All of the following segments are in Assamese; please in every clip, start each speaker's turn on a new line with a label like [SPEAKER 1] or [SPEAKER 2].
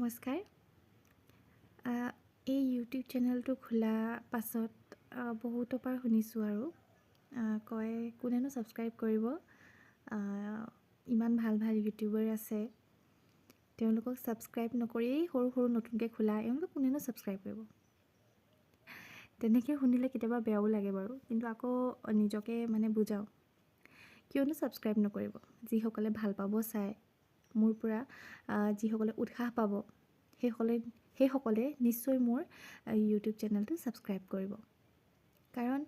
[SPEAKER 1] নমস্কাৰ। এই ইউটিউব চেনেলটো খোলা পাছত বহুতৰ পৰা শুনিছোঁ আৰু কয় কোনেনো ছাবস্ক্ৰাইব কৰিব, ইমান ভাল ভাল ইউটিউবাৰ আছে, তেওঁলোকক ছাবস্ক্ৰাইব নকৰিয়েই সৰু সৰু নতুনকৈ খোলা এওঁলোকক কোনেনো ছাবস্ক্ৰাইব কৰিব। তেনেকৈ শুনিলে কেতিয়াবা বেয়াও লাগে বাৰু, কিন্তু আকৌ নিজকে বুজাওঁ কিয়নো ছাবস্ক্ৰাইব নকৰিব। যিসকলে ভাল পাব চাই মোৰ পৰা, যিসকলে উৎসাহ পাব সেইসকলে নিশ্চয় মোৰ ইউটিউব চেনেলটো ছাবস্ক্ৰাইব কৰিব। কাৰণ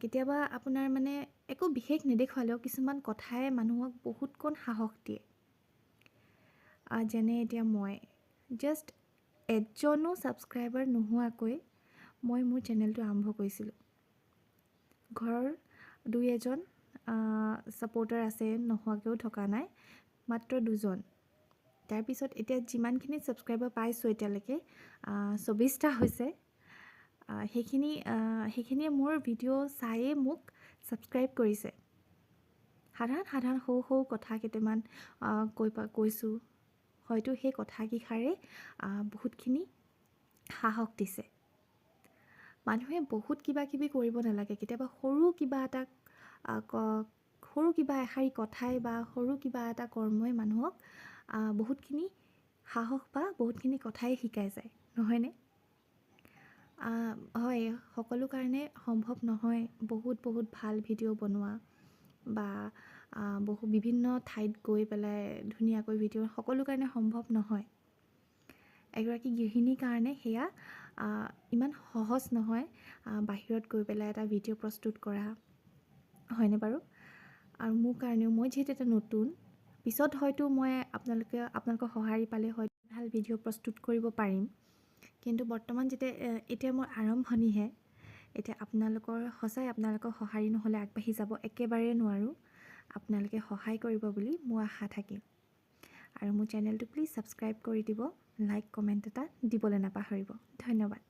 [SPEAKER 1] কেতিয়াবা আপোনাৰ একো বিশেষ নেদেখুৱালেও কিছুমান কথাই মানুহক বহুতকণ সাহস দিয়ে। যেনে এতিয়া মই জাষ্ট এজনো ছাবস্ক্ৰাইবাৰ নোহোৱাকৈ মই মোৰ চেনেলটো আৰম্ভ কৰিছিলোঁ। ঘৰৰ দুই এজন ছাপোৰ্টাৰ আছে, নোহোৱাকৈও থকা নাই, মাত্ৰ 2জন। তাৰপিছত এতিয়া যিমানখিনি ছাবস্ক্ৰাইবাৰ পাইছোঁ এতিয়ালৈকে 24টা হৈছে। সেইখিনিয়ে মোৰ ভিডিঅ' চায়েই মোক ছাবস্ক্ৰাইব কৰিছে। সাধাৰণ সৰু সৰু কথা কেইটামান কৈছোঁ, হয়তো সেই কথাকেইষাৰে বহুতখিনি সাহস দিছে। মানুহে বহুত কিবা কিবি কৰিব নালাগে, কেতিয়াবা সৰু কিবা এষাৰি কথাই বা সৰু কিবা এটা কৰ্মই মানুহক বহুতখিনি সাহস বা বহুতখিনি কথাই শিকাই যায়, নহয়নে? হয়, সকলো কাৰণে সম্ভৱ নহয় বহুত ভাল ভিডিঅ' বনোৱা বা বিভিন্ন ঠাইত গৈ পেলাই ধুনীয়াকৈ ভিডিঅ' সকলো কাৰণে সম্ভৱ নহয়। এগৰাকী গৃহিণীৰ কাৰণে সেয়া ইমান সহজ নহয়, বাহিৰত গৈ পেলাই এটা ভিডিঅ' প্ৰস্তুত কৰা, হয়নে বাৰু? আৰু মোৰ কাৰণেও, মই যিহেতু এটা নতুন, পিছত হয়তো মই আপোনালোকৰ সঁহাৰি পালে হয়তো ভাল ভিডিঅ' প্ৰস্তুত কৰিব পাৰিম। কিন্তু বৰ্তমান এতিয়া মোৰ আৰম্ভণিহে। এতিয়া সঁচাই আপোনালোকৰ সঁহাৰি নহ'লে আগবাঢ়ি যাব একেবাৰে নোৱাৰোঁ। আপোনালোকে সহায় কৰিব বুলি মোৰ আশা থাকিল। আৰু মোৰ চেনেলটো প্লিজ ছাবস্ক্ৰাইব কৰি দিব, লাইক কমেণ্ট এটা দিবলৈ নাপাহৰিব। ধন্যবাদ।